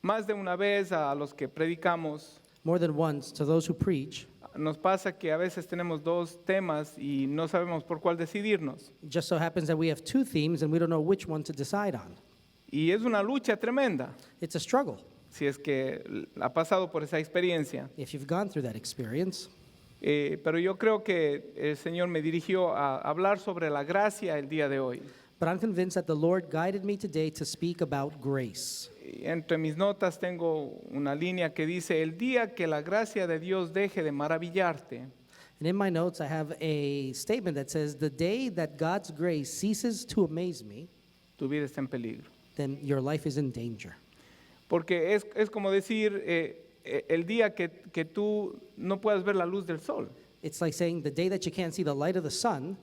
Más de una vez a los que predicamos, More than once, to those who preach, nos pasa que a veces tenemos dos temas y no sabemos por cuál decidirnos. it just so happens that we have two themes and we don't know which one to decide on. Y es una lucha tremenda, It's a struggle si es que ha pasado por esa experiencia. if you've gone through that experience. Pero yo creo que el Señor me dirigió a hablar sobre la gracia el día de hoy. But I'm convinced that the Lord guided me today to speak about grace. Y entre mis notas tengo una línea que dice, el día que la gracia de Dios deje de maravillarte, And in my notes, I have a statement that says, the day that God's grace ceases to amaze me, tu vida está en peligro. then your life is in danger. Porque es como decir, el día que tú no puedas ver la luz del sol, It's like saying the day that you can't see the light of the sun,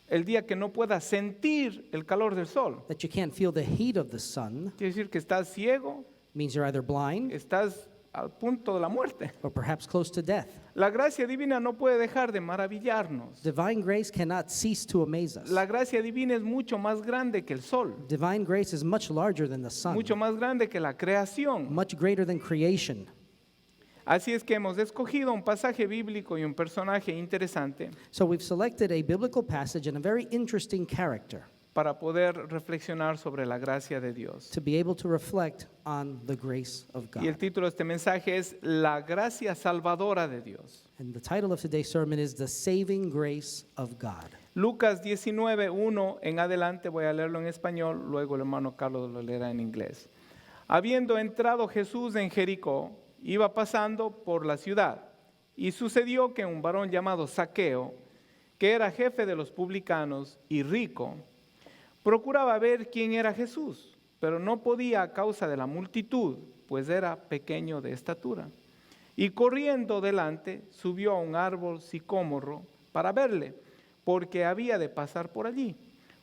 el día que no puedas sentir el calor del sol. that you can't feel the heat of the sun, Quiere decir que estás ciego, means you're either blind estás al punto de la muerte. or perhaps close to death. La gracia divina no puede dejar de maravillarnos. Divine grace cannot cease to amaze us. La gracia divina es mucho más grande que el sol, Divine grace is much larger than the sun, mucho más grande que la creación. much greater than creation. Así es que hemos escogido un pasaje bíblico y un personaje interesante So we've selected a biblical passage and a very interesting character para poder reflexionar sobre la gracia de Dios. to be able to reflect on the grace of Y el God. título de este mensaje es La gracia salvadora de Dios. And the title of today's sermon is The Saving Grace of God. Lucas 19:1 en adelante, voy a leerlo en español, luego el hermano Carlos lo leerá en inglés. Habiendo entrado Jesús en Jericó, iba pasando por la ciudad, y sucedió que un varón llamado Zaqueo, que era jefe de los publicanos y rico, procuraba ver quién era Jesús, pero no podía a causa de la multitud, pues era pequeño de estatura. Y corriendo delante, subió a un árbol sicómoro para verle, porque había de pasar por allí.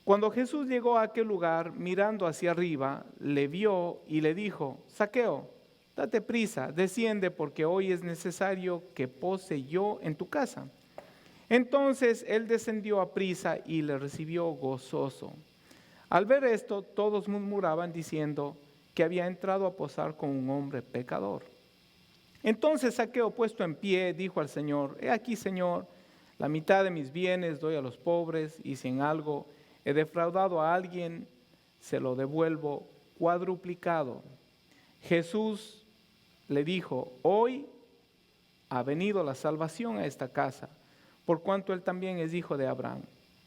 Cuando Jesús llegó a aquel lugar, mirando hacia arriba, le vio y le dijo, Zaqueo, date prisa, desciende, porque hoy es necesario que pose yo en tu casa. Entonces él descendió a prisa y le recibió gozoso. Al ver esto, todos murmuraban diciendo que había entrado a posar con un hombre pecador. Entonces Zaqueo, puesto en pie, dijo al Señor, he aquí, Señor, la mitad de mis bienes doy a los pobres, y si en algo he defraudado a alguien, se lo devuelvo cuadruplicado. Jesús le dijo, hoy ha venido la salvación a esta casa, por cuanto él también es hijo de Abraham,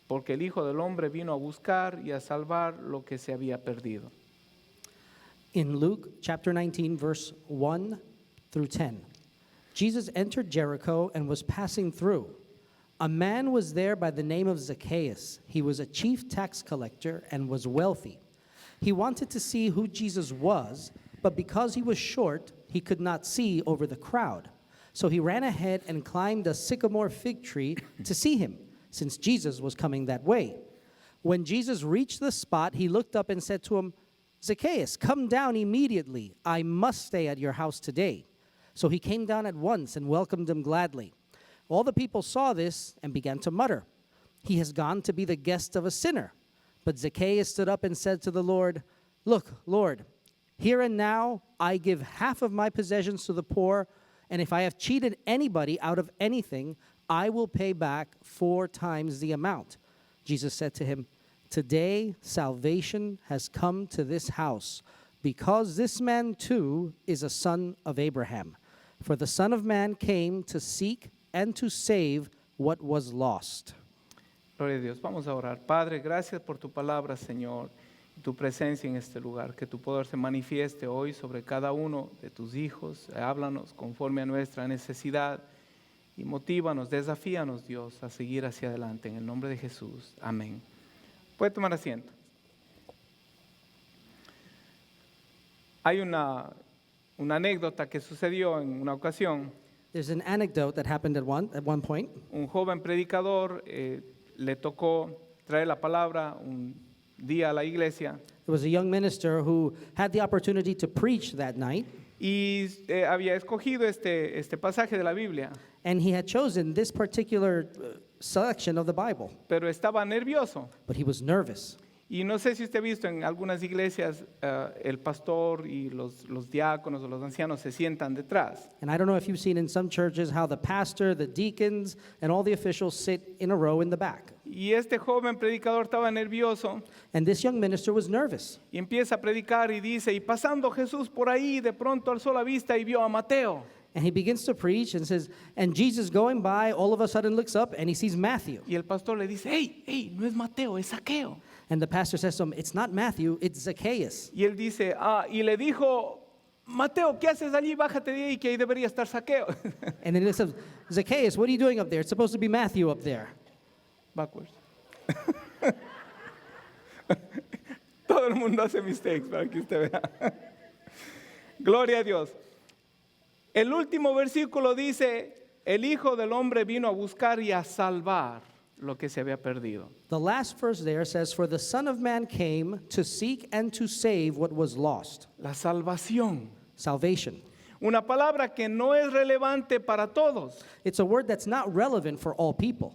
porque el Hijo del Hombre vino a buscar y a salvar lo que se había perdido. In Luke chapter 19, verse 1 through 10, Jesus entered Jericho and was passing through. A man was there by the name of Zacchaeus. He was a chief tax collector and was wealthy. He wanted to see who Jesus was, but because he was short, he could not see over the crowd. So he ran ahead and climbed a sycamore fig tree to see him, since Jesus was coming that way. When Jesus reached the spot, he looked up and said to him, Zacchaeus, come down immediately. I must stay at your house today. So he came down at once and welcomed him gladly. All the people saw this and began to mutter, he has gone to be the guest of a sinner. But Zacchaeus stood up and said to the Lord, look, Lord, here and now I give half of my possessions to the poor, and if I have cheated anybody out of anything, I will pay back 4 times the amount. Jesus said to him, today salvation has come to this house, because this man too is a son of Abraham. For the Son of Man came to seek and to save what was lost. Gloria a Dios. Vamos a orar. Padre, gracias por tu palabra, Señor, y tu presencia en este lugar. Que tu poder se manifieste hoy sobre cada uno de tus hijos. Háblanos conforme a nuestra necesidad y motívanos, desafíanos, Dios, a seguir hacia adelante. En el nombre de Jesús. Amén. Puede tomar asiento. Hay una anécdota que sucedió en una ocasión. There's an anecdote that happened at one point. Un joven predicador le tocó traer la palabra un día a la iglesia There was a young minister who had the opportunity to preach that night, y había escogido este pasaje de la Biblia, and he had chosen this particular selection of the Bible, pero estaba nervioso but he was nervous. Y no sé si usted ha visto en algunas iglesias el pastor y los diáconos o los ancianos se sientan detrás. And I don't know if you've seen in some churches how the pastor, the deacons, and all the officials sit in a row in the back. Y este joven predicador estaba nervioso And this young minister was nervous. y empieza a predicar y dice, y pasando Jesús por ahí, de pronto alzó la vista y vio a Mateo. And he begins to preach and says, and Jesus going by, all of a sudden looks up and he sees Matthew. Y el pastor le dice, hey, no es Mateo, es Zaqueo. And the pastor says to him, it's not Matthew, it's Zacchaeus. Y él dice, y le dijo, Mateo, ¿qué haces allí? Bájate de ahí, que ahí debería estar Zaqueo. And then he says, Zacchaeus, what are you doing up there? It's supposed to be Matthew up there. Backwards. Todo el mundo hace mistakes para que usted vea. Gloria a Dios. El último versículo dice, el Hijo del Hombre vino a buscar y a salvar lo que se había perdido. The last verse there says, for the Son of Man came to seek and to save what was lost. La salvación. Salvation. Una palabra que no es relevante para todos. It's a word that's not relevant for all people.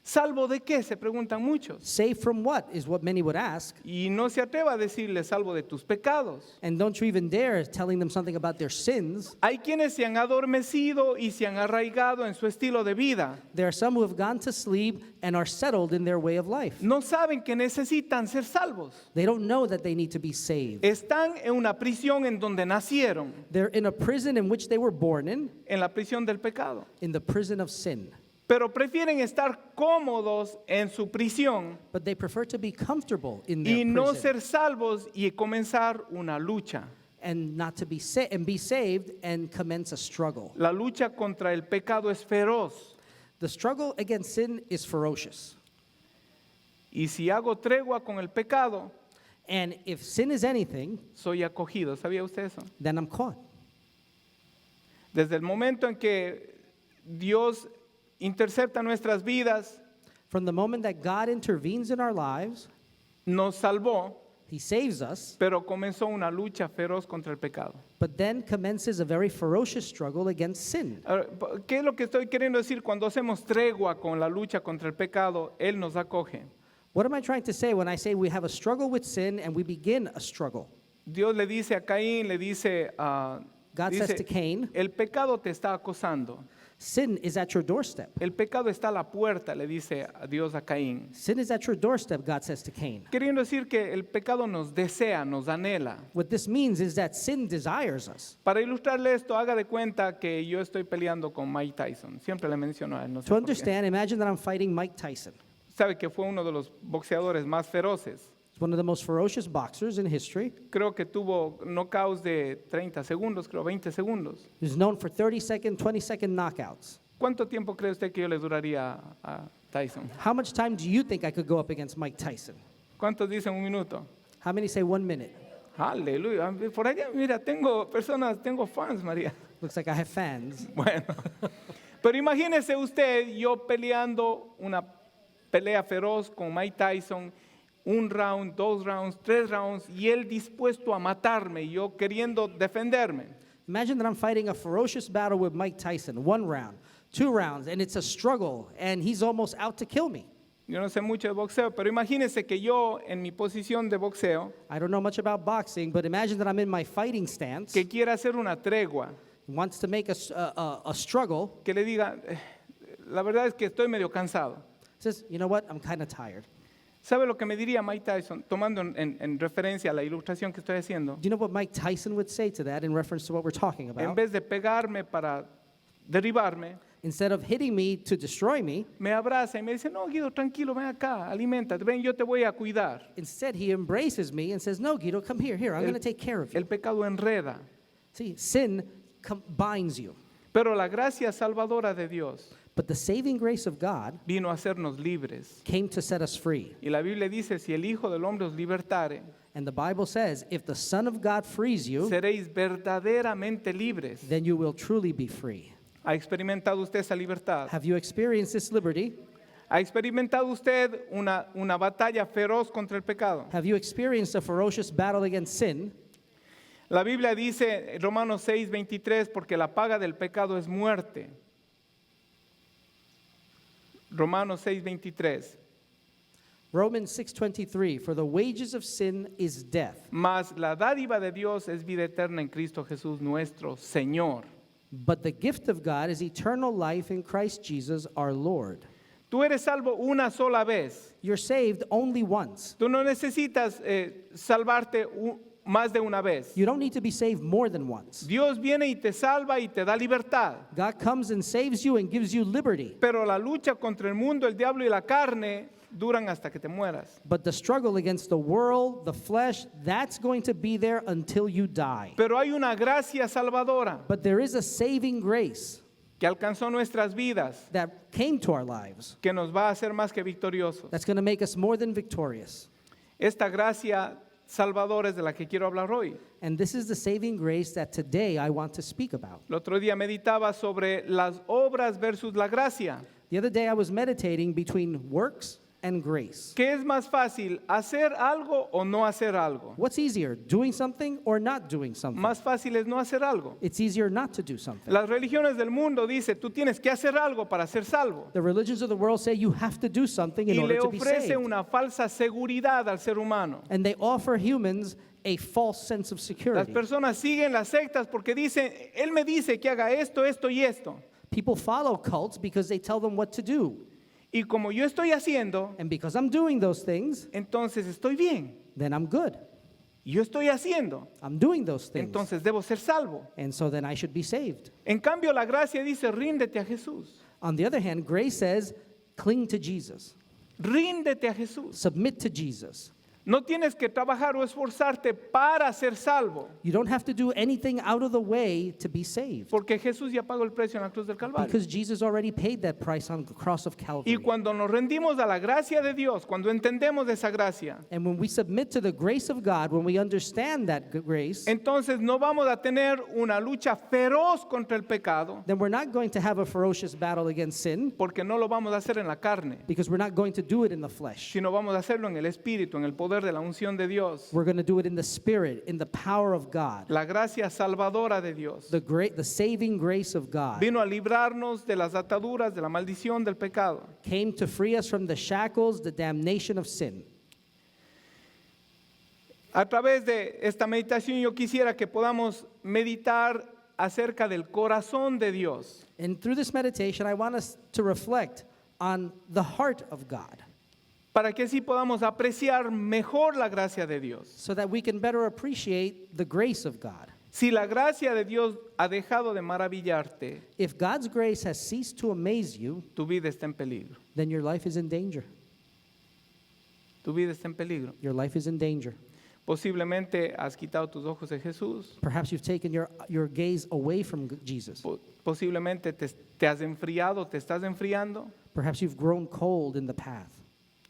¿Salvo de qué? Se preguntan muchos. Save from what is what many would ask. Y no se atreva a decirle salvo de tus pecados. And don't you even dare telling them something about their sins. Hay quienes se han adormecido y se han arraigado en su estilo de vida. There are some who have gone to sleep and are settled in their way of life. No saben que necesitan ser salvos. They don't know that they need to be saved. Están en una prisión en donde nacieron, They're in a prison in which they were born en la prisión del pecado. in the prison of sin. Pero prefieren estar cómodos en su prisión But they prefer to be comfortable in y their no prison ser salvos y comenzar una lucha. and not to be and be saved and commence a struggle. La lucha contra el pecado es feroz. The struggle against sin is ferocious. Y si hago tregua con el pecado, And if sin is anything, soy acogido. ¿Sabía usted eso? then I'm caught. Desde el momento en que Dios intercepta nuestras vidas, From the moment that God intervenes in our lives, nos salvó, He saves us, pero comenzó una lucha feroz contra el pecado. but then commences a very ferocious struggle against sin. Ahora, ¿qué es lo que estoy queriendo decir? Cuando hacemos tregua con la lucha contra el pecado, Él nos acoge. What am I trying to say when I say we have a struggle with sin and we begin a struggle? Dios le dice a Caín, le dice, God says to Cain, el pecado te está acosando. sin is at your doorstep. El pecado está a la puerta, le dice a Dios a Caín. Sin is at your doorstep, God says to Cain. Queriendo decir que el pecado nos desea, nos anhela. What this means is that sin desires us. Para ilustrarle esto, haga de cuenta que yo estoy peleando con Mike Tyson. Siempre le menciono a él. No sé To por qué. understand, imagine that I'm fighting Mike Tyson. Sabe que fue uno de los boxeadores más feroces. He's one of the most ferocious boxers in history. Creo que tuvo knockouts de 30 segundos, creo 20 segundos. He's known for 30-second, 20-second knockouts. ¿Cuánto tiempo cree usted que yo le duraría a Tyson? How much time do you think I could go up against Mike Tyson? ¿Cuántos dicen un minuto? How many say 1 minute? Aleluya. Por allá, mira, tengo fans, María. Looks like I have fans. Bueno, pero imagínese usted yo peleando una pelea feroz con Mike Tyson, 1 round, 2 rounds, 3 rounds, y él dispuesto a matarme, y yo queriendo defenderme. Imagine that I'm fighting a ferocious battle with Mike Tyson, 1 round, 2 rounds, and it's a struggle, and he's almost out to kill me. Yo no sé mucho de boxeo, pero imagínese que yo en mi posición de boxeo, I don't know much about boxing, but imagine that I'm in my fighting stance, que quiera hacer una tregua, wants to make a struggle, que le diga, la verdad es que estoy medio cansado. says, you know what, I'm kind of tired. ¿Sabe lo que me diría Mike Tyson, tomando en referencia a la ilustración que estoy haciendo? Do you know what Mike Tyson would say to that in reference to what we're talking En about? vez de pegarme para derribarme, Instead of hitting me to destroy me, me abraza y me dice, no, Guido, tranquilo, ven acá, aliméntate, ven, yo te voy a cuidar. instead he embraces me and says, no, Guido, come here, I'm going to take care of you. El pecado enreda, See, sin binds you. pero la gracia salvadora de Dios But the saving grace of God vino a hacernos libres. came to set us free. Y la Biblia dice, si el Hijo del Hombre os libertare, And the Bible says, if the Son of God frees you, seréis verdaderamente libres. then you will truly be free. ¿Ha experimentado usted esa libertad? Have you experienced this liberty? ¿Ha experimentado usted una batalla feroz contra el pecado? Have you experienced a ferocious battle against sin? La Biblia dice, Romanos 6:23, porque la paga del pecado es muerte. Romanos 6:23. Romans 6:23, for the wages of sin is death, mas la dádiva de Dios es vida eterna en Cristo Jesús nuestro Señor. but the gift of God is eternal life in Christ Jesus our Lord. Tú eres salvo una sola vez. You're saved only once. Tú no necesitas salvarte más de una vez. You don't need to be saved more than once. Dios viene y te salva y te da libertad. God comes and saves you and gives you liberty. Pero la lucha contra el mundo, el diablo y la carne duran hasta que te mueras. But the struggle against the world, the flesh, that's going to be there until you die. Pero hay una gracia salvadora But there is a saving grace que alcanzó nuestras vidas, that came to our lives que nos va a hacer más que victoriosos. that's going to make us more than victorious. Esta gracia salvadora es de la que quiero hablar hoy. And this is the saving grace that today I want to speak about. El otro día meditaba sobre las obras versus la gracia. The other day I was meditating between works and grace. ¿Qué es más fácil, hacer algo o no hacer algo? What's easier, doing something or not doing something? Más fácil es no hacer algo. It's easier not to do something. Las religiones del mundo dicen, tú tienes que hacer algo para ser salvo. The religions of the world say you have to do something in Y order le to be ofrece saved. una falsa seguridad al ser humano. And they offer humans a false sense of Las security. personas siguen las sectas porque dicen, él me dice que haga esto, esto y esto. People follow cults because they tell them what to do. Y como yo estoy haciendo, And because I'm doing those things, entonces estoy bien. then I'm good. Yo estoy haciendo, I'm doing those things. entonces debo ser salvo. And so then I should be saved. En cambio, la gracia dice, ríndete a Jesús. On the other hand, grace says, cling to Jesus. Ríndete a Jesús. Submit to Jesus. No tienes que trabajar o esforzarte para ser salvo, You don't have to do anything out of the way to be saved. porque Jesús ya pagó el precio en la cruz del Calvario. Because Jesus already paid that price on the cross of Calvary. Y cuando nos rendimos a la gracia de Dios, cuando entendemos esa gracia, And when we submit to the grace of God, when we understand that grace, entonces no vamos a tener una lucha feroz contra el pecado, then we're not going to have a ferocious battle against sin, porque no lo vamos a hacer en la carne, because we're not going to do it in the flesh. sino vamos a hacerlo en el Espíritu, en el poder de la unción de Dios, We're going to do it in the Spirit, in the power of God. la gracia salvadora de Dios. The saving grace of God Vino a librarnos de las ataduras, de la maldición del pecado. came to free us from the shackles, the damnation of sin. A través de esta meditación yo quisiera que podamos meditar acerca del corazón de Dios. And through this meditation, I want us to reflect on the heart of God Para que así podamos apreciar mejor la gracia de Dios. so that we can better appreciate the grace of God. Si la gracia de Dios ha dejado de maravillarte, If God's grace has ceased to amaze you, tu vida está en peligro. then your life is in danger. Tu vida está en peligro. Your life is in danger. Posiblemente has quitado tus ojos de Jesús. Perhaps you've taken your gaze away from Jesus. Posiblemente te has enfriado, te estás enfriando. Perhaps you've grown cold in the path.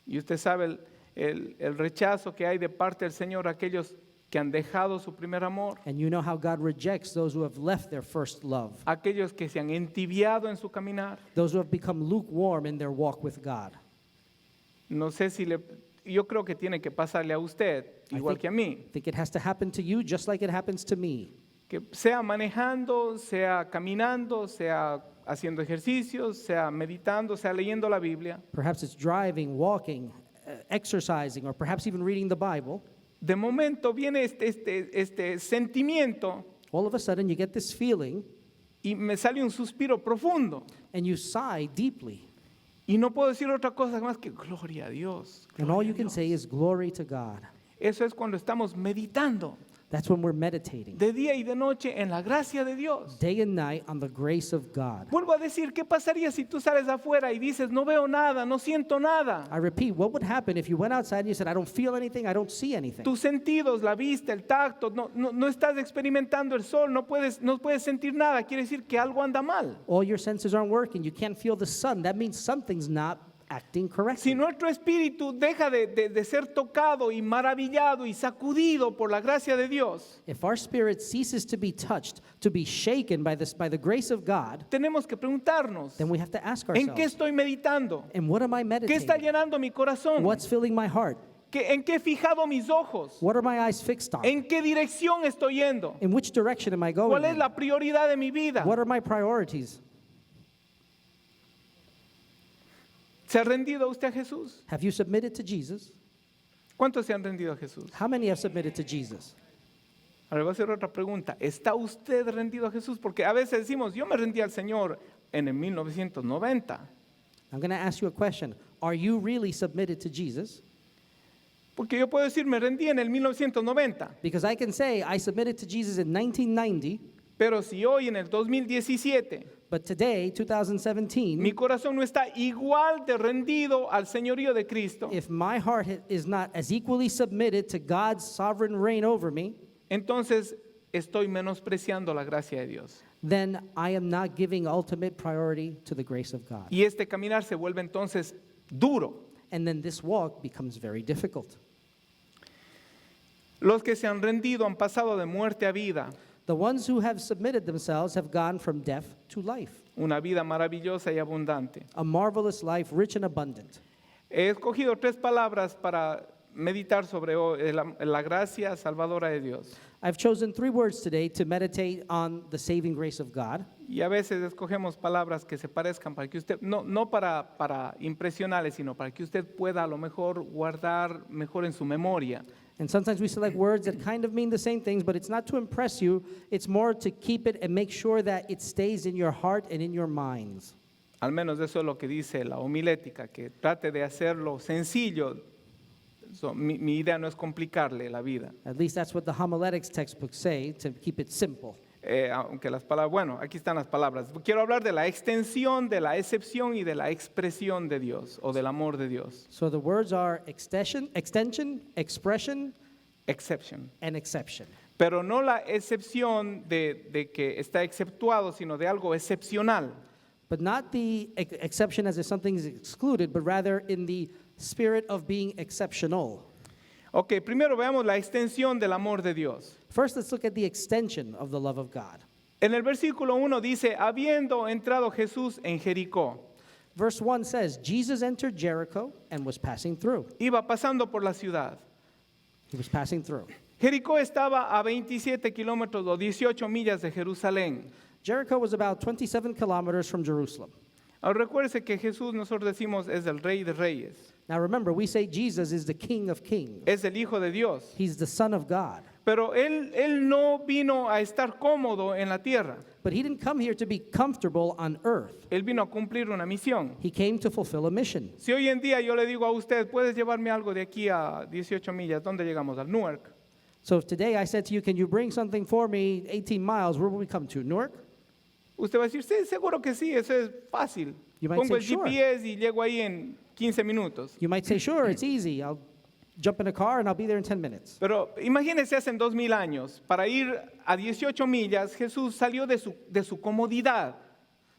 Y usted sabe el rechazo que hay de parte del Señor a aquellos que han dejado su primer amor, And you know how God rejects those who have left their first love, aquellos que se han entibiado en su caminar. those who have become lukewarm in their walk with God. No sé si yo creo que tiene que pasarle a usted, igual que a mí, I think it has to happen to you just like it happens to me. que sea manejando, sea caminando, sea haciendo ejercicios, sea meditando, sea leyendo la Biblia. Perhaps it's driving, walking, exercising, or perhaps even reading the Bible. De momento viene este sentimiento All of a sudden, you get this feeling y me sale un suspiro profundo. and you sigh deeply. Y no puedo decir otra cosa más que gloria a Dios. And all gloria you a can Dios. say is glory to God. Eso es cuando estamos meditando That's when we're meditating de día y de noche en la gracia de Dios. day and night on the grace of God. Vuelvo a decir, ¿qué pasaría si tú sales afuera y dices, no veo nada, no siento nada? I repeat, what would happen if you went outside and you said, I don't feel anything, I don't see anything? Tus sentidos, la vista, el tacto, no estás experimentando el sol, no puedes sentir nada. Quiere decir que algo anda mal. All your senses aren't working. You can't feel the sun. That means something's not acting correctly. Si nuestro espíritu deja de ser tocado y maravillado y sacudido por la gracia de Dios, If our spirit ceases to be touched, to be shaken by the grace of God, tenemos que preguntarnos, then we have to ask ¿en qué ourselves, estoy meditando? and what am I ¿Qué está meditating? llenando mi corazón? What's filling my heart? ¿En qué he fijado mis ojos? What are my eyes fixed on? ¿En qué dirección estoy yendo? In which direction am I going? ¿Cuál es in? la prioridad de mi vida? What are my priorities? ¿Se ha rendido usted a Jesús? Have you submitted to Jesus? ¿Cuántos se han rendido a Jesús? How many have submitted to Jesus? Ahora voy a hacer otra pregunta. ¿Está usted rendido a Jesús? Porque a veces decimos, yo me rendí al Señor en el 1990. I'm going to ask you a question. Are you really submitted to Jesus? Porque yo puedo decir, me rendí en el 1990. Because I can say I submitted to Jesus in 1990, Pero si hoy en el 2017 but today, 2017, mi corazón no está igual de rendido al señorío de Cristo, if my heart is not as equally submitted to God's sovereign reign over me, entonces estoy menospreciando la gracia de Dios. then I am not giving ultimate priority to the grace of God. Y este caminar se vuelve entonces duro. And then this walk becomes very difficult. Los que se han rendido han pasado de muerte a vida, The ones who have submitted themselves have gone from death to life, una vida maravillosa y abundante. a marvelous life, rich and abundant. He escogido 3 palabras para meditar sobre la gracia salvadora de Dios. I've chosen 3 words today to meditate on the saving grace of God. Y a veces escogemos palabras que se parezcan para que usted, no para impresionarle, sino para que usted pueda a lo mejor guardar mejor en su memoria. And sometimes we select words that kind of mean the same things, but it's not to impress you. It's more to keep it and make sure that it stays in your heart and in your minds. Al menos eso es lo que dice la homilética, que trate de hacerlo sencillo. Mi idea no es complicarle la vida. At least that's what the homiletics textbooks say, to keep it simple. Aunque las palabras, bueno, aquí están las palabras. Quiero hablar de la extensión, de la excepción y de la expresión de Dios o del amor de Dios. So the words are extension, expression, Exception. and exception. Pero no la excepción de que está exceptuado, sino de algo excepcional. But not the exception as if something is excluded, but rather in the spirit of being exceptional. Ok, primero veamos la extensión del amor de Dios. First, let's look at the extension of the love of God. En el versículo 1 dice, habiendo entrado Jesús en Jericó, Verse 1 says, Jesus entered Jericho and was passing through. iba pasando por la ciudad. He was passing through. Jericó estaba a 27 kilómetros o 18 millas de Jerusalén. Jericho was about 27 kilometers from Jerusalem. Ahora recuérdese que Jesús, nosotros decimos, es el Rey de Reyes, Now remember, we say Jesus is the King of Kings. es el Hijo de Dios. He's the Son of God. Pero él no vino a estar cómodo en la tierra. But he didn't come here to be comfortable on earth. Él vino a cumplir una misión. He came to fulfill a mission. Si hoy en día yo le digo a usted, ¿puedes llevarme algo de aquí a 18 millas? ¿Dónde llegamos? Al Newark. So if today I said to you, can you bring something for me 18 miles, where will we come to? Newark? Usted va a decir, sí, seguro que sí, eso es fácil. You might Pongo el say, sure. GPS y llego ahí en 15 minutos. You might say, sure, it's easy. I'll jump in a car and I'll be there in 10 minutes. Pero imagínese hace 2000 años, para ir a 18 millas, Jesús salió de su comodidad.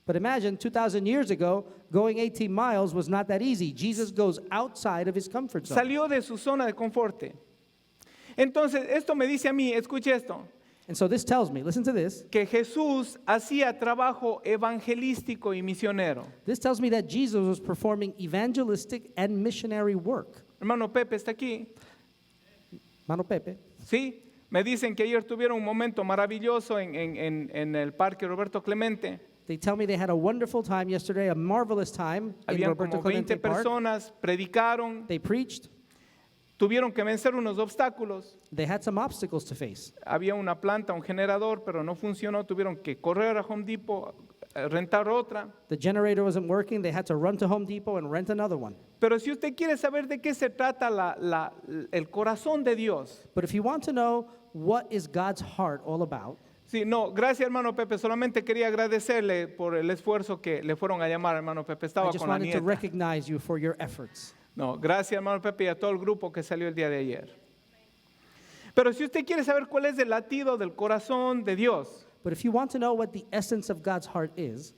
But imagine 2,000 years ago, going 18 miles was not that easy. Jesus goes outside of his comfort zone. Salió de su zona de confort. Entonces, esto me dice a mí, escuche esto, And so this tells me, listen to this. que Jesús hacía trabajo evangelístico y misionero. This tells me that Jesus was performing evangelistic and missionary work. Hermano Pepe está aquí, Mano Pepe. ¿sí? Me dicen que ayer tuvieron un momento maravilloso en el Parque Roberto Clemente. They tell me they had a wonderful time yesterday, a marvelous time in Habían Roberto como 20 Clemente Park. personas, predicaron, They preached. tuvieron que vencer unos obstáculos. They had some obstacles to face. Había una planta, un generador, pero no funcionó. Tuvieron que correr a Home Depot, rentar otra. The generator wasn't working. They had to run to Home Depot and rent another one. Pero si usted quiere saber de qué se trata el corazón de Dios. But if you want to know what is God's heart all about, Sí, no, gracias hermano Pepe. Solamente quería agradecerle por el esfuerzo que le fueron a llamar, hermano Pepe. I Estaba just con la wanted to nieta. recognize you for your efforts. No, gracias hermano Pepe y a todo el grupo que salió el día de ayer. Pero si usted quiere saber cuál es el latido del corazón de Dios, But if you want to know what the essence of God's heart is,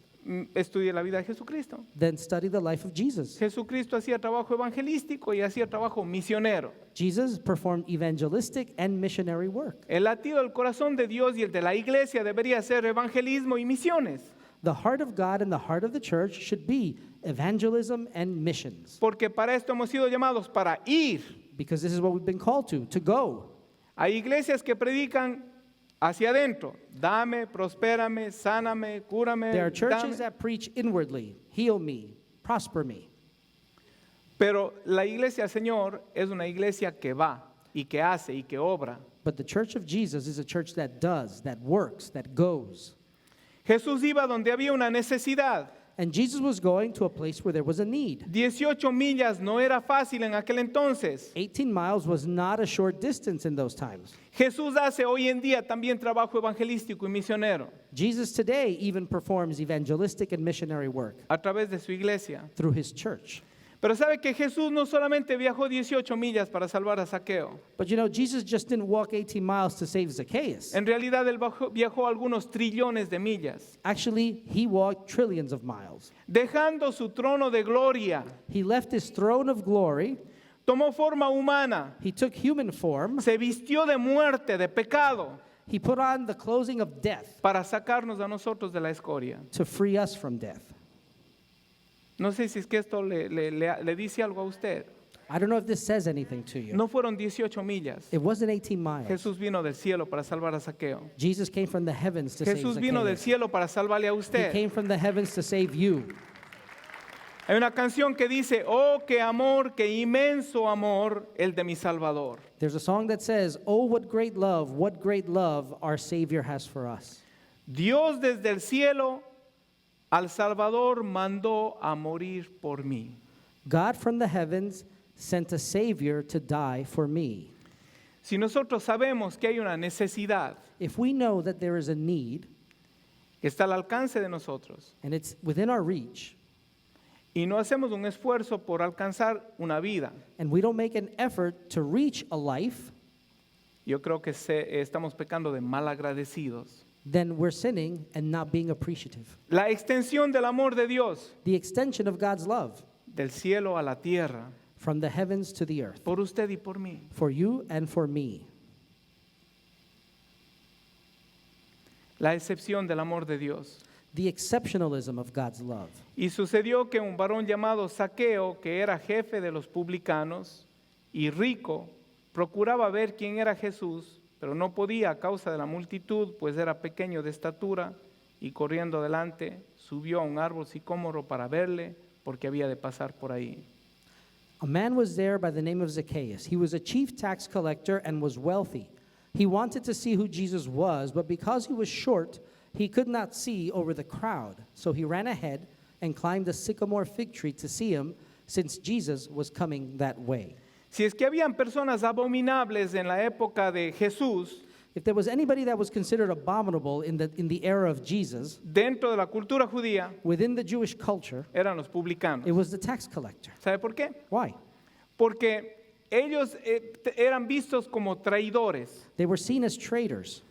estudie la vida de Jesucristo. then study the life of Jesus. Jesucristo hacía trabajo evangelístico y hacía trabajo misionero. Jesus performed evangelistic and missionary work. El latido del corazón de Dios y el de la iglesia debería ser evangelismo y misiones. The heart of God and the heart of the church should be evangelism and missions. Porque para esto hemos sido llamados, para ir. Because this is what we've been called to go. Hay iglesias que predican hacia adentro. Dame, prospérame, sáname, cúrame. There are churches dame. that preach inwardly, heal me, prosper me. Pero la iglesia del Señor es una iglesia que va y que hace y que obra. But the church of Jesus is a church that does, that works, that goes. Jesús iba donde había una necesidad. And Jesus was going to a place where there was a need. 18 millas no era fácil en aquel entonces. 18 miles was not a short distance in those times. Jesús hace hoy en día también trabajo evangelístico y misionero Jesus today even performs evangelistic and missionary work a través de su iglesia. through his church. Pero sabe que Jesús no solamente viajó 18 millas para salvar a Zaqueo. But you know, Jesus just didn't walk 18 miles to save Zacchaeus. En realidad él viajó algunos trillones de millas, Actually, he walked trillions of miles. dejando su trono de gloria. He left his throne of glory. Tomó forma humana, He took human form. se vistió de muerte, de pecado, He put on the clothing of death para sacarnos a nosotros de la escoria. to free us from death. No sé si es que esto le dice algo a usted. I don't know if this says anything to you. No fueron 18 millas. It wasn't 18 miles. Jesús vino del cielo para salvar a Zaqueo. Jesus came from the heavens to save Jesús vino del Zacchaeus. cielo para salvarle a He usted. came from the heavens to save you. Hay una canción que dice, oh, qué amor, qué inmenso amor, el de mi Salvador. There's a song that says, "Oh, what great love our Savior has for us." Dios desde el cielo al Salvador mandó a morir por mí. God from the heavens sent a Savior to die for me. Si nosotros sabemos que hay una necesidad If we know that there is a need que está al alcance de nosotros and it's within our reach, y no hacemos un esfuerzo por alcanzar una vida, and we don't make an effort to reach a life, yo creo que estamos pecando de malagradecidos. then we're sinning and not being appreciative. La extensión del amor de Dios The extension of God's love del cielo a la tierra from the heavens to the earth, por usted y por mí. for you and for me. La excepción del amor de Dios. The exceptionalism of God's love. Y sucedió que un varón llamado Zaqueo, que era jefe de los publicanos y rico, procuraba ver quién era Jesús, pero no podía a causa de la multitud, pues era pequeño de estatura, y corriendo adelante subió a un árbol sicómoro para verle, porque había de pasar por ahí. A man was there by the name of Zacchaeus. He was a chief tax collector and was wealthy. He wanted to see who Jesus was, but because he was short, he could not see over the crowd. So he ran ahead and climbed a sycamore fig tree to see him, since Jesus was coming that way. Si es que habían personas abominables en la época de Jesús, If there was anybody that was considered abominable in the era of Jesus, dentro de la cultura judía, within the Jewish culture, eran los publicanos. it was the tax collector. ¿Sabe por qué? Why? Porque ellos eran vistos como traidores. They were seen as traitors.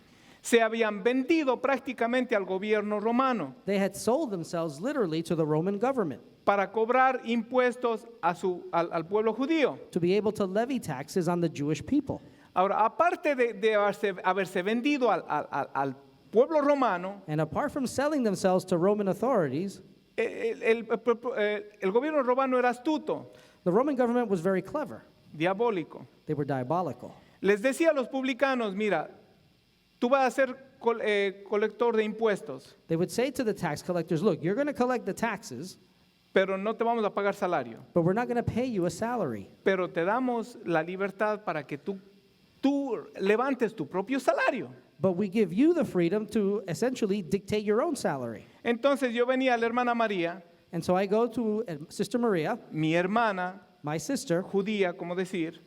Se habían vendido prácticamente al gobierno romano They had sold themselves literally to the Roman government para cobrar impuestos al pueblo judío. to be able to levy taxes on the Jewish people. Ahora, aparte de haberse vendido al pueblo romano, And apart from selling themselves to Roman authorities, el gobierno romano era astuto, the Roman government was very clever. diabólico. They were diabolical. Les decía a los publicanos, mira, tú vas a ser colector de impuestos, They would say to the tax collectors, look, you're going to collect the taxes, pero no te vamos a pagar salario. but we're not going to pay you a salary. Pero te damos la libertad para que tú levantes tu propio salario. But we give you the freedom to essentially dictate your own salary. Entonces yo venía a la hermana María, And so I go to Sister Maria, mi hermana my sister, judía, como decir,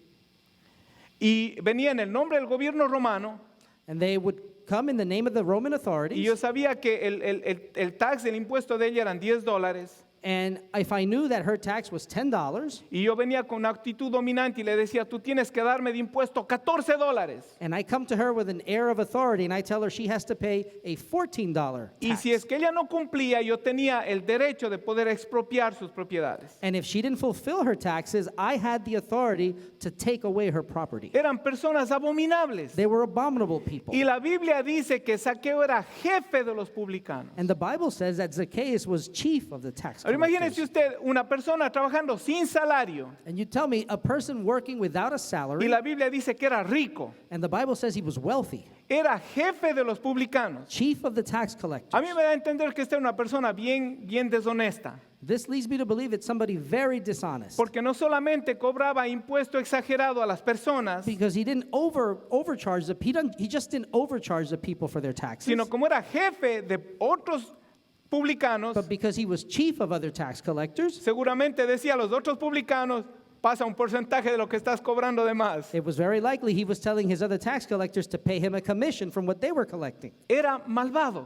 y venía en el nombre del gobierno romano, and they would come in the name of the Roman y authorities. yo sabía que el tax, el impuesto de ella eran $10, And if I knew that her tax was $10, y yo venía con una actitud dominante y le decía, tú tienes que darme de impuesto $14. and I come to her with an air of authority and I tell her she has to pay a $14 Y tax. si es que ella no cumplía, yo tenía el derecho de poder expropiar sus propiedades. And if she didn't fulfill her taxes, I had the authority to take away her property. Eran personas abominables. They were abominable people. Y la Biblia dice que Zaqueo era jefe de los publicanos. And the Bible says that Zacchaeus was chief of the tax Ahora imagínese collectors. usted una persona trabajando sin salario And you tell me a person working without a y salary, la Biblia dice que era rico, and the Bible says he was wealthy, era jefe de los publicanos. chief of the tax collectors. A mí me da a entender que esta es una persona bien deshonesta. This leads me to believe it's somebody very dishonest. Porque no solamente cobraba impuesto exagerado a las personas, Because he didn't overcharge he just didn't overcharge the people for their taxes. sino como era jefe de otros publicanos, But because he was chief of other tax collectors, seguramente decía a los otros publicanos, pasa un porcentaje de lo que estás cobrando de más. it was very likely he was telling his other tax collectors to pay him a commission from what they were collecting. Era malvado.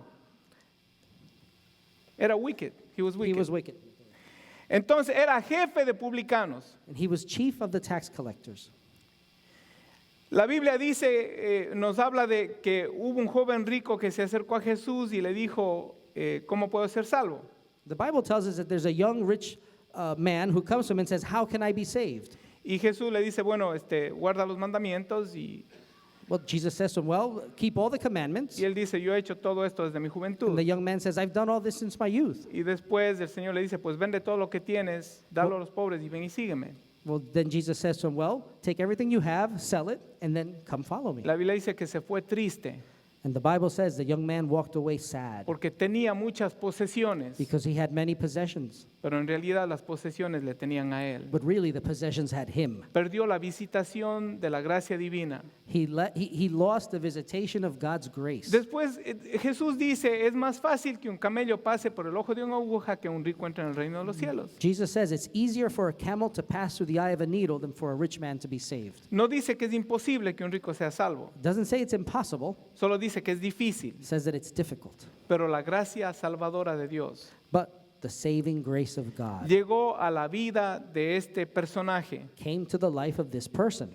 Era wicked. He was He wicked. was wicked. Entonces era jefe de publicanos. And he was chief of the tax collectors. La Biblia dice, nos habla de que hubo un joven rico que se acercó a Jesús y le dijo, ¿cómo puedo ser salvo? The Bible tells us that there's a young rich man who comes to him and says, "How can I be saved?" Y Jesús le dice, bueno, guarda los mandamientos. Well, Jesus says to him, "Well, keep all the commandments." Y él dice, yo he hecho todo esto desde mi And juventud. the young man says, "I've done all this since my youth." Y después el Señor le dice, pues vende todo lo que tienes, dalo a los pobres y ven y sígueme. Well, then Jesus says to him, "Well, take everything you have, sell it, and then come follow me." La Biblia dice que se fue triste And the Bible says the young man walked away sad porque tenía muchas posesiones, because he had many possessions, pero en realidad las posesiones le tenían a él. but really the possessions had him. Perdió la visitación de la gracia divina. He lost the visitation of God's grace. Después Jesús dice, es más fácil que un camello pase por el ojo de una aguja que un rico entre en el reino de los cielos. Jesus says it's easier for a camel to pass through the eye of a needle than for a rich man to be saved. No dice que es imposible que un rico sea salvo, It doesn't say it's impossible, solo dice que es difícil, it says that it's difficult. pero la gracia salvadora de Dios But the saving grace of God llegó a la vida de este personaje. came to the life of this person.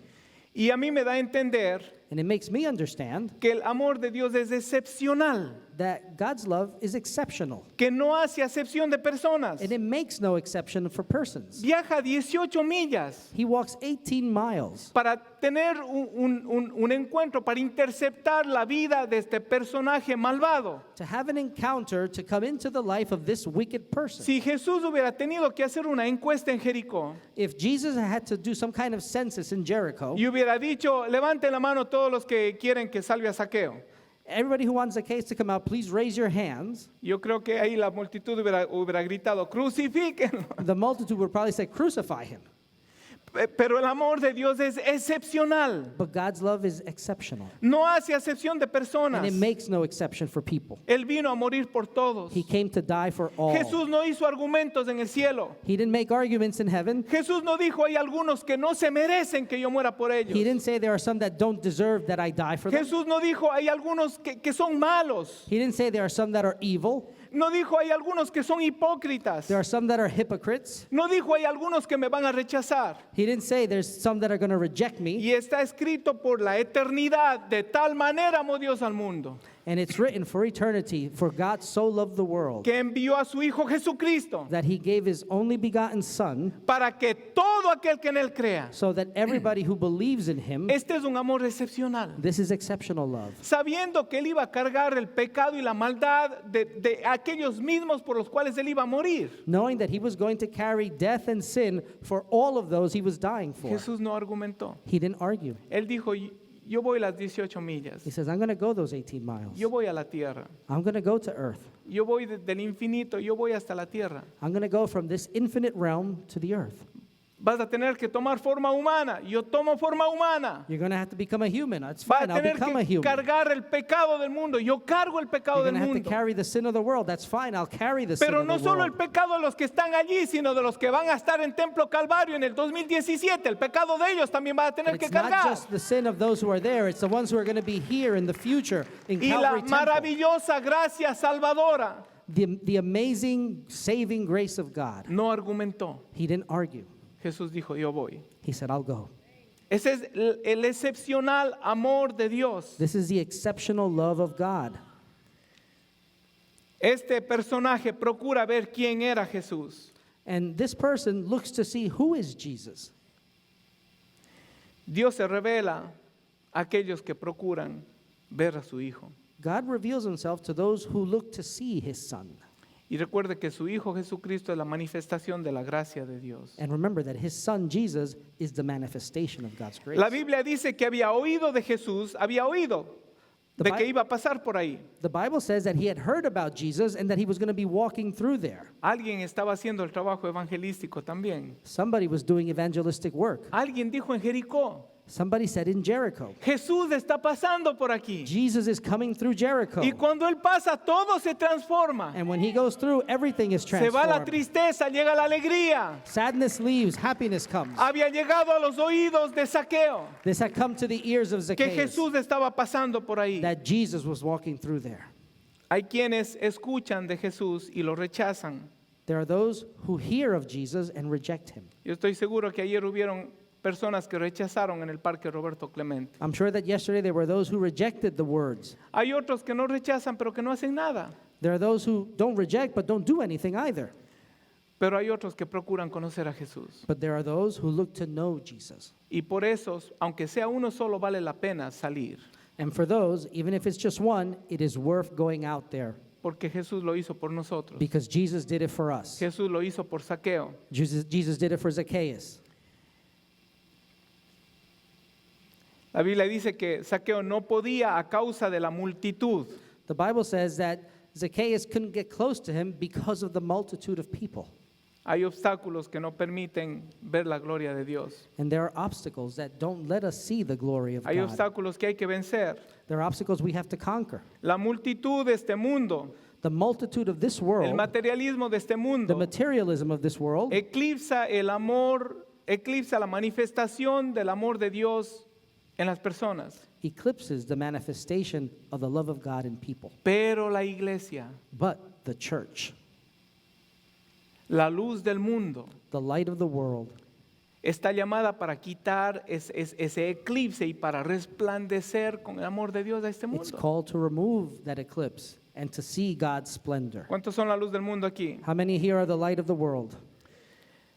Y a mí me da a entender And it makes me understand que el amor de Dios es excepcional, that God's love is exceptional. que no hace acepción de personas. And it makes no exception for persons. Viaja 18 millas He walks 18 miles para tener un encuentro, para interceptar la vida de este personaje malvado. to have an encounter to come into the life of this wicked person. Si Jesús hubiera tenido que hacer una encuesta en Jericó If Jesus had to do some kind of census in Jericho, y hubiera dicho, levanten la mano todos los que quieren que salve a Saqueo, everybody who wants a case to come out, please raise your hands. yo creo que ahí la multitud hubiera gritado, crucifíquenlo. The multitude would probably say, "Crucify him." Pero el amor de Dios es excepcional. But God's love is exceptional. No hace acepción de personas. And it makes no exception for people. Él vino a morir por todos. He came to die for all. Jesús no hizo argumentos en el cielo. He didn't make arguments in heaven. Jesús no dijo, hay algunos que no se merecen que yo muera por He ellos. didn't say there are some that don't deserve that I die for them. Jesús no dijo, hay algunos que son malos. He didn't say there are some that are evil. No dijo, hay algunos que son hipócritas. There are some that are hypocrites. No dijo, hay algunos que me van a rechazar. He didn't say there's some that are going to reject me. Y está escrito por la eternidad, de tal manera amó Dios al mundo, And it's written for eternity, for God so loved the world que envió a su Hijo Jesucristo, that he gave his only begotten Son, para que todo aquel que en él crea. so that everybody who believes in him, Este es un amor excepcional. this is exceptional love. Sabiendo que él iba a cargar el pecado y la maldad de aquellos mismos por los cuales él iba a morir. Knowing that he was going to carry death and sin for all of those he was dying for. Jesús no argumentó. He didn't argue. Él dijo, yo voy las 18 millas. He says, "I'm going to go those 18 miles. Yo voy a la tierra. I'm going to go to earth. Yo voy del infinito, yo voy hasta la tierra. I'm going to go from this infinite realm to the earth. Vas a tener que tomar forma humana. Yo tomo forma humana. You're going to have to become a human. It's Vas fine. a I'll tener become a que human. cargar el pecado del mundo. Yo cargo el pecado You're del going to have to mundo. carry the sin of the world. That's fine. I'll carry the sin Pero of no the solo el world. pecado de los que están allí, sino de los que van a estar en Templo Calvario en el 2017. El pecado de ellos también va a tener But que it's not cargar. just the sin of those who are there. It's the ones who are going to be here in the future in Y la Calvary Temple. maravillosa gracia salvadora The amazing saving grace of God. no argumentó. He didn't argue. Jesús dijo, yo voy. He said, "I'll go." Ese es el excepcional amor de Dios. This is the exceptional love of God. Este personaje procura ver quién era Jesús. And this person looks to see who is Jesus. Dios se revela a aquellos que procuran ver a su Hijo. God reveals himself to those who look to see his Son. Y recuerde que su Hijo Jesucristo es la manifestación de la gracia de Dios. And remember that his Son Jesus is the manifestation of God's grace. La Biblia dice que había oído de Jesús, había oído. The de Bi- que iba a pasar por ahí. The Bible says that he had heard about Jesus and that he was going to be walking through there. Alguien estaba haciendo el trabajo evangelístico también. Somebody was doing evangelistic work. Alguien dijo en Jericó, Somebody said in Jericho, Jesús está pasando por aquí. Jesus is coming through Jericho. Y cuando Él pasa, todo se transforma. And when he goes through, everything is Se va la transformed. tristeza, llega la alegría. Sadness leaves, happiness comes. Había llegado a los oídos de Zaqueo This had come to the ears of que Zacchaeus, Jesús estaba pasando por ahí. that Jesus was walking through there. Hay quienes escuchan de Jesús y lo rechazan. There are those who hear of Jesus and reject him. Yo estoy seguro que ayer hubieron personas que rechazaron en el Parque Roberto Clemente. I'm sure that yesterday there were those who rejected the words. Hay otros que no rechazan pero que no hacen nada. There are those who don't reject but don't do anything either. Pero hay otros que procuran conocer a Jesús. But there are those who look to know Jesus. Y por eso, aunque sea uno solo, vale la pena salir. And for those, even if it's just one, it is worth going out there Porque Jesús lo hizo por nosotros. because Jesus did it for us. Jesús lo hizo por Zaqueo. Jesus did it for Zacchaeus. La Biblia dice que Zaqueo no podía a causa de la multitud. The Bible says that Zacchaeus couldn't get close to him because of the multitude of people. Hay obstáculos que no permiten ver la gloria de Dios. And there are obstacles that don't let us see the glory of Hay God. obstáculos que hay que vencer. There are obstacles we have to conquer. La multitud de este mundo, The multitude of this el world, materialismo de este the mundo, materialism of this world, eclipsa el amor, eclipsa la manifestación del amor de Dios en las personas. eclipses the manifestation of the love of God in people. Pero la iglesia, But the church, la luz del mundo, the light of the world, está llamada para quitar ese eclipse y para resplandecer con el amor de Dios a este it's mundo. called to remove that eclipse and to see God's splendor. ¿Cuántos son la luz del mundo aquí? How many here are the light of the world?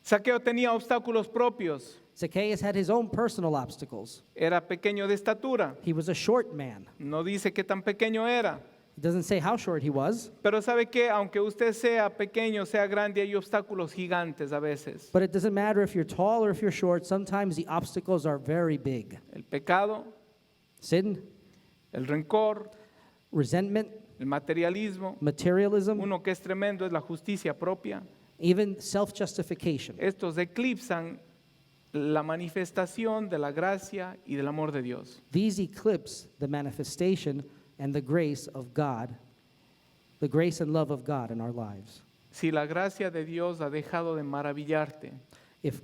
Zaqueo tenía obstáculos propios. Zacchaeus had his own personal obstacles. Era pequeño de estatura. He was a short man. No dice qué tan pequeño era. It doesn't say how short he was, Pero sabe que aunque usted sea pequeño, sea grande, hay obstáculos gigantes a veces. but it doesn't matter if you're tall or if you're short. Sometimes the obstacles are very big. El pecado, Sin, el rencor, resentment, el materialismo. materialism, Uno que es tremendo es la justicia propia. even self-justification. Estos eclipsan la manifestación de la gracia y del amor de Dios. These eclipse the manifestation and the grace of God, the grace and love of God in our lives. Si la gracia de Dios ha dejado de maravillarte, If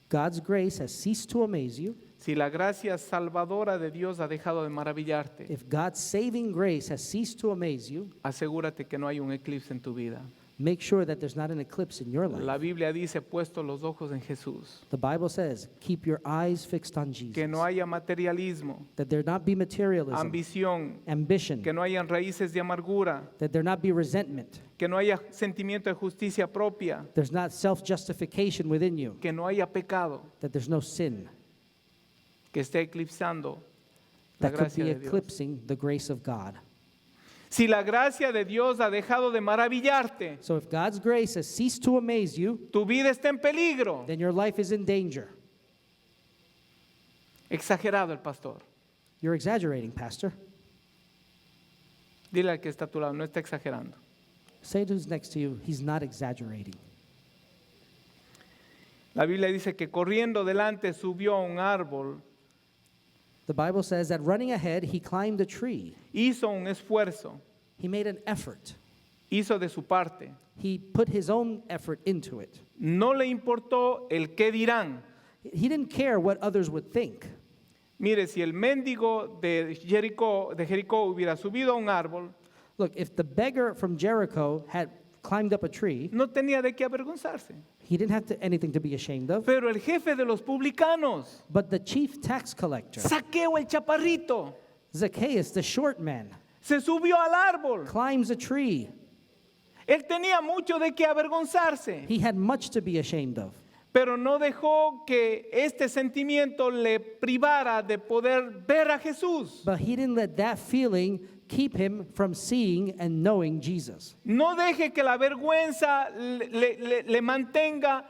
God's grace has ceased to amaze you, si la gracia salvadora de Dios ha dejado de maravillarte, if God's saving grace has ceased to amaze you, asegúrate que no hay un eclipse en tu vida. make sure that there's not an eclipse in your life. La Biblia dice, puesto los ojos en Jesús, The Bible says, keep your eyes fixed on Jesus. que no haya materialismo, That there not be materialism, ambición, ambition, que no hayan raíces de amargura, that there not be resentment, que no haya sentimiento de justicia propia, there's not self-justification within you, que no haya pecado that there's no sin que esté eclipsando la that could gracia be de Dios. eclipsing the grace of God. Si la gracia de Dios ha dejado de maravillarte, So if God's grace has ceased to amaze you, tu vida está en peligro. then your life is in danger. Exagerado el pastor. You're exaggerating, Pastor. Dile al que está a tu lado, no está exagerando. Say to who's next to you, he's not exaggerating. La Biblia dice que corriendo delante subió a un árbol, The Bible says that running ahead, he climbed a tree. hizo un esfuerzo, He made an effort. hizo de su parte. He put his own effort into it. No le importó el qué dirán. He didn't care what others would think. Mire, si el mendigo de Jericó hubiera subido a un árbol, Look, if the beggar from Jericho had climbed up a tree, no tenía de qué avergonzarse. he didn't have anything to be ashamed of. Pero el jefe de los publicanos, But the chief tax collector, Zaqueo el chaparrito, Zacchaeus, the short man, se subió al árbol. climbs a tree. Él tenía mucho de qué avergonzarse, He had much to be ashamed of. pero no dejó que este sentimiento le privara de poder ver a Jesús. But he didn't let that feeling keep him from seeing and knowing Jesus. No deje que la vergüenza le mantenga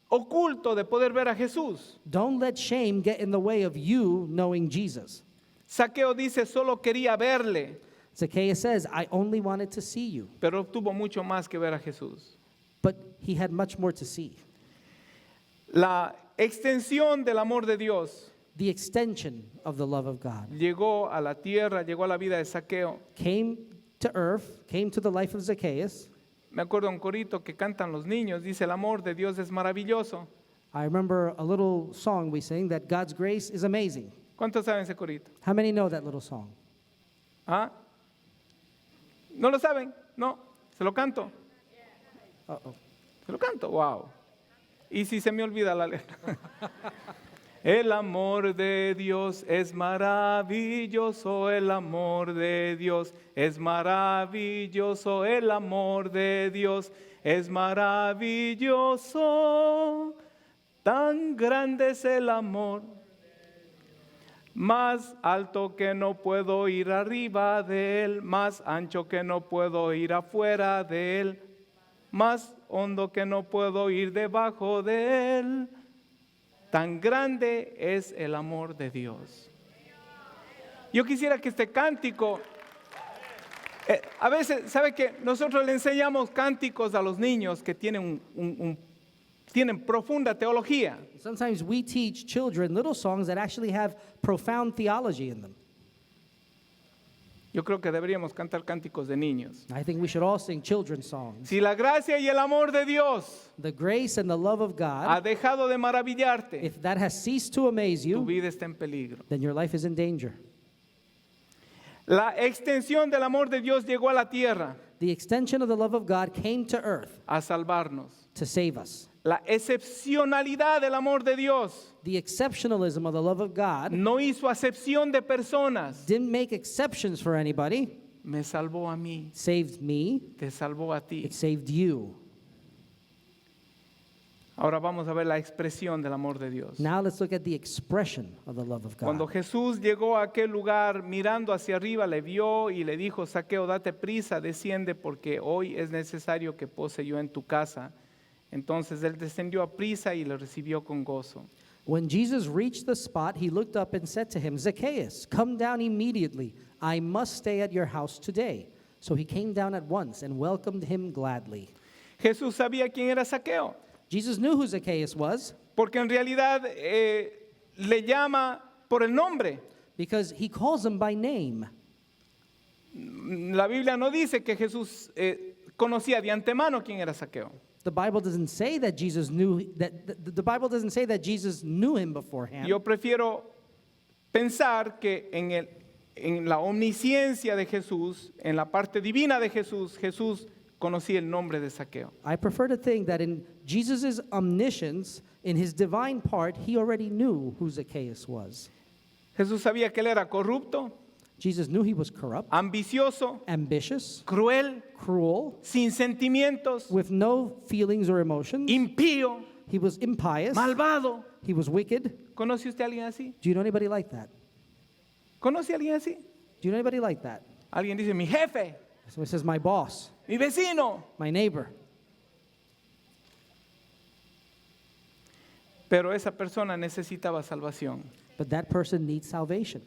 oculto de poder ver a Jesús. Don't let shame get in the way of you knowing Jesus. Zaqueo dice, solo quería verle, Zacchaeus says, I only wanted to see you. pero tuvo mucho más que ver a Jesús. But he had much more to see. La extensión del amor de Dios The extension of the love of God llegó a la tierra, llegó a la vida de Zaqueo. came to earth, came to the life of Zacchaeus. Me acuerdo un corito que cantan los niños, dice, el amor de Dios es maravilloso. I remember a little song we sing that God's grace is amazing. ¿Cuántos saben ese corito? How many know that little song? ¿Ah? ¿No lo saben? No, se lo canto. Uh-oh. Se lo canto, wow. Y si se me olvida la letra. El amor de Dios es maravilloso, el amor de Dios es maravilloso, el amor de Dios es maravilloso. Tan grande es el amor, más alto que no puedo ir arriba de él, más ancho que no puedo ir afuera de él, más hondo que no puedo ir debajo de él. Tan grande es el amor de Dios. Yo quisiera que este cántico, a veces, ¿sabe qué? Nosotros le enseñamos cánticos a los niños que tienen tienen profunda teología. Sometimes we teach children little songs that actually have profound theology in them. Yo creo que deberíamos cantar cánticos de niños. I think we should all sing children's songs. Si la gracia y el amor de Dios The grace and the love of ha God, dejado de maravillarte, if that has ceased to amaze tu you, vida está en peligro. then your life is in danger. La extensión del amor de Dios llegó a la tierra The extension of the love of God came to earth a salvarnos. to save us. La excepcionalidad del amor de Dios The exceptionalism of the love of God no hizo acepción de personas. didn't make exceptions for anybody. Me salvó a mí, It saved me, te salvó a ti. it saved you. Ahora vamos a ver la expresión del amor de Dios. Now let's look at the expression of the love of Cuando God. Jesús llegó a aquel lugar, mirando hacia arriba, le vio y le dijo, Zaqueo, date prisa, desciende, porque hoy es necesario que pose yo en tu casa. Entonces él descendió a prisa y le recibió con gozo. When Jesus reached the spot, he looked up and said to him, Zacchaeus, come down immediately. I must stay at your house today. So he came down at once and welcomed him gladly. Jesús sabía quién era Zaqueo, Jesus knew who Zacchaeus was porque en realidad le llama por el nombre. because he calls him by name. La Biblia no dice que Jesús conocía de antemano quién era Zaqueo. The Bible doesn't say that Jesus knew the Bible doesn't say that Jesus knew him beforehand. Yo prefiero pensar que en la omnisciencia de Jesús, en la parte divina de Jesús, Jesús conocía el nombre de Zaqueo. I prefer to think that in Jesus' omniscience, in his divine part, he already knew who Zacchaeus was. Jesús sabía que él era corrupto, Jesus knew he was corrupt, ambicioso, ambitious, cruel, cruel, sin sentimientos, with no feelings or emotions. impío, He was impious. malvado. He was wicked. ¿Conoce usted a alguien así? Do you know anybody like that? ¿Conoce a alguien así? Do you know anybody like that? Alguien dice, mi jefe, So it says, my boss, mi vecino. my neighbor. Pero esa persona necesitaba salvación. But that person needs salvation.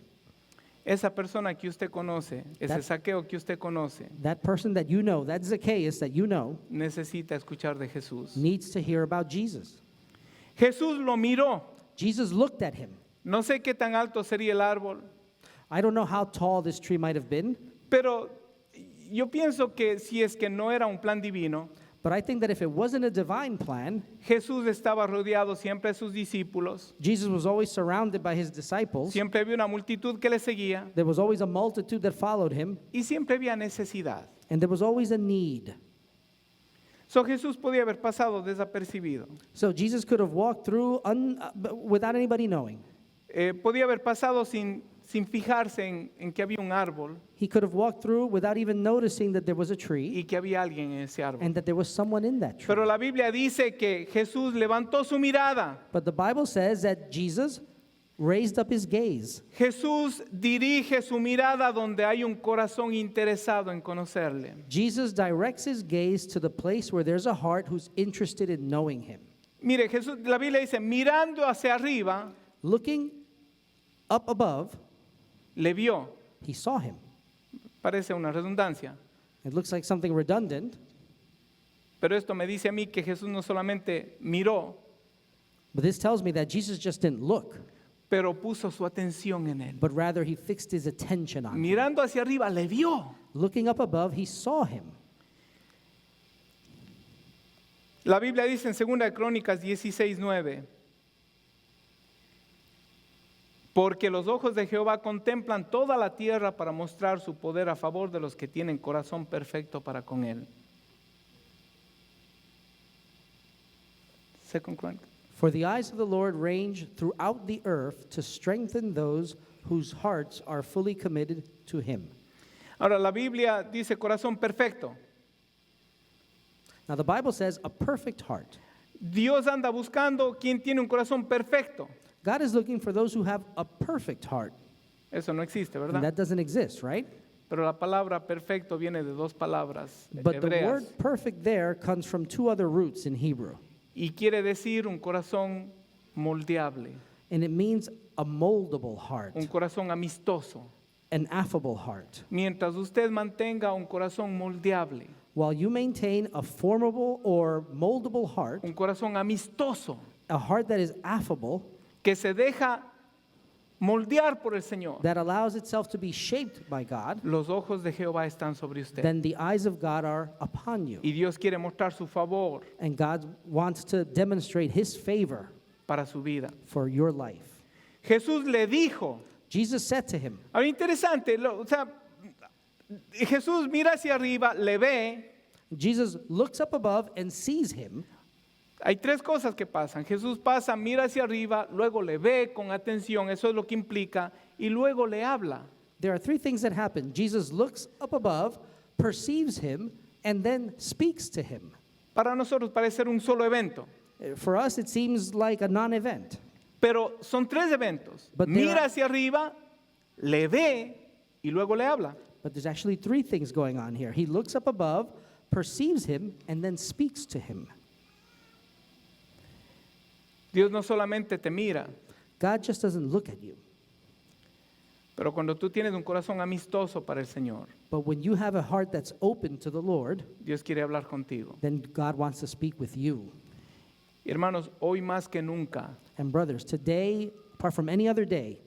Esa persona que usted conoce, ese That- Zaqueo que usted conoce, That person that you know, that Zacchaeus that you know, necesita escuchar de Jesús. needs to hear about Jesus. Jesús lo miró. Jesus looked at him. No sé qué tan alto sería el árbol, I don't know how tall this tree might have been, pero yo pienso que si es que no era un plan divino, but I think that if it wasn't a divine plan, Jesús estaba rodeado siempre de sus discípulos, Jesus was always surrounded by his disciples. siempre había una multitud que le seguía There was always a multitude that followed him, y siempre había necesidad. and there was always a need. So Jesús podía haber pasado desapercibido. So Jesus could have walked through without anybody knowing. Podía haber pasado sin fijarse en que había un árbol He could have walked through without even noticing that there was a tree y que había alguien en ese árbol. and that there was someone in that tree. Pero la Biblia dice que Jesús levantó su mirada. But the Bible says that Jesus raised up his gaze. Jesús dirige su mirada donde hay un corazón interesado en conocerle. Jesus directs his gaze to the place where there's a heart who's interested in knowing him. Mire, Jesús, la Biblia dice, mirando hacia arriba, Looking up above, le vio. He saw him. Parece una redundancia. It looks like something redundant, Pero esto me dice a mí que Jesús no solamente miró, but this tells me that Jesus just didn't look, pero puso su atención en él. but rather he fixed his attention on him. Mirando hacia arriba, le vio. Looking up above, he saw him. La Biblia dice en 2 de Crónicas 16:9, porque los ojos de Jehová contemplan toda la tierra para mostrar su poder a favor de los que tienen corazón perfecto para con él. Second Chronicles. For the eyes of the Lord range throughout the earth to strengthen those whose hearts are fully committed to him. Ahora la Biblia dice corazón perfecto. Now the Bible says a perfect heart. Dios anda buscando quien tiene un corazón perfecto. God is looking for those who have a perfect heart. Eso no existe, And ¿verdad? that doesn't exist, right? Pero la palabra perfecto viene de dos palabras But the hebreas word perfect there comes from two other roots in Hebrew. y quiere decir un corazón moldeable, And it means a moldable heart, un corazón amistoso. an affable heart. Mientras usted mantenga un corazón moldeable, While you maintain a formable or moldable heart, un corazón amistoso a heart that is affable, que se deja moldear por el Señor, that allows itself to be shaped by God, los ojos de Jehová están sobre usted. then the eyes of God are upon you. Y Dios quiere mostrar su favor And God wants to demonstrate his favor para su vida. for your life. Jesús le dijo, Jesus said to him, ahora interesante, o sea, Jesús mira hacia arriba, le ve. Jesus looks up above and sees him. Hay tres cosas que pasan. Jesús pasa, mira hacia arriba, luego le ve con atención, eso es lo que implica, y luego le habla. There are three things that happen. Jesus looks up above, perceives him, and then speaks to him. Para nosotros parece ser un solo evento, For us, it seems like a non-event. pero son tres eventos. But there Mira are- hacia arriba, le ve y luego le habla. But there's actually three things going on here. He looks up above, perceives him, and then speaks to him. Dios no solamente te mira, God just doesn't look at you. pero cuando tú tienes un corazón amistoso para el Señor, But when you have a heart that's open to the Lord, Dios quiere hablar contigo. then God wants to speak with you. Y hermanos, hoy más que nunca, And brothers, today, apart from any other day,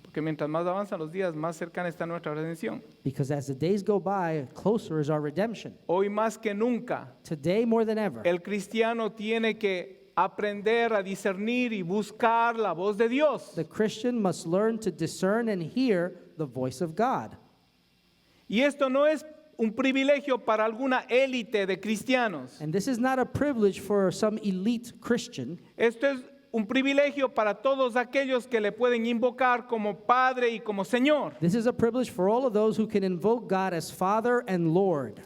porque mientras más avanzan los días, más cercana está nuestra redención. because as the days go by, closer is our redemption. Hoy más que nunca, Today, more than ever, el cristiano tiene que aprender a discernir y buscar la voz de Dios. the Christian must learn to discern and hear the voice of God. Y esto no es un privilegio para alguna élite de cristianos. And this is not a privilege for some elite Christian. Esto es un privilegio para todos aquellos que le pueden invocar como Padre y como Señor. This is a privilege for all of those who can invoke God as Father and Lord.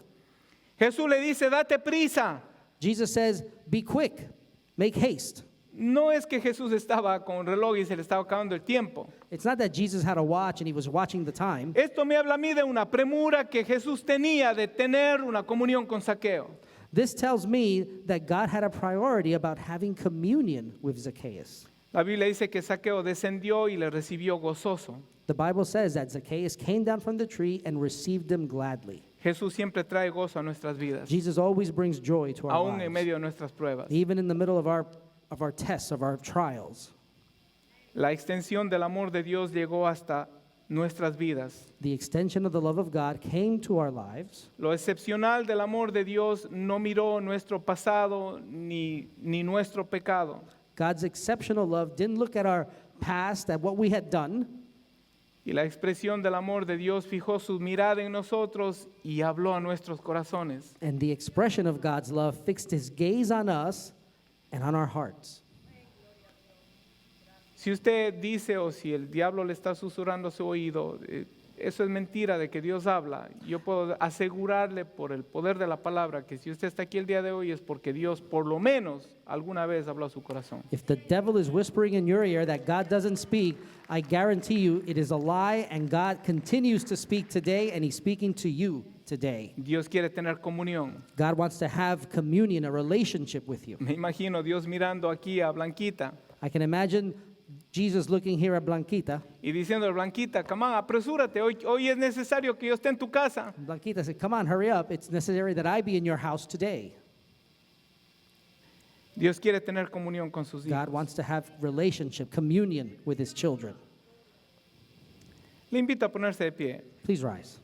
Jesús le dice, date prisa. Jesus says, be quick, make haste. No es que Jesús estaba con un reloj y se le estaba acabando el tiempo. It's not that Jesus had a watch and he was watching the time. Esto me habla a mí de una premura que Jesús tenía de tener una comunión con Zaqueo. This tells me that God had a priority about having communion with Zacchaeus. La Biblia dice que Zaqueo descendió y le recibió gozoso. The Bible says that Zacchaeus came down from the tree and received him gladly. Jesús siempre trae gozo a nuestras vidas, Jesus always brings joy to our aún en lives, medio de nuestras pruebas. even in the middle of our tests, of our trials. La extensión del amor de Dios llegó hasta nuestras vidas. The extension of the love of God came to our lives. Lo excepcional del amor de Dios no miró nuestro pasado ni nuestro pecado. God's exceptional love didn't look at our past, at what we had done, Y la expresión del amor de Dios fijó su mirada en nosotros y habló a nuestros corazones. and the expression of God's love fixed his gaze on us and on our hearts. Si usted dice o si el diablo le está susurrando a su oído, eso es mentira de que Dios habla. Yo puedo asegurarle por el poder de la palabra que si usted está aquí el día de hoy es porque Dios por lo menos alguna vez habló a su corazón. If the devil is whispering in your ear that God doesn't speak, I guarantee you it is a lie, and God continues to speak today, and he's speaking to you today. Dios quiere tener comunión. God wants to have communion, a relationship with you. Me imagino Dios mirando aquí a Blanquita I can imagine Jesus looking here at Blanquita. y diciendo, Blanquita, come on, apresúrate, hoy es necesario que yo esté en tu casa. Blanquita said, come on, hurry up. It's necessary that I be in your house today. Dios quiere tener comunión con sus hijos. God wants to have relationship, communion with his children. Le invito a ponerse de pie. Please rise.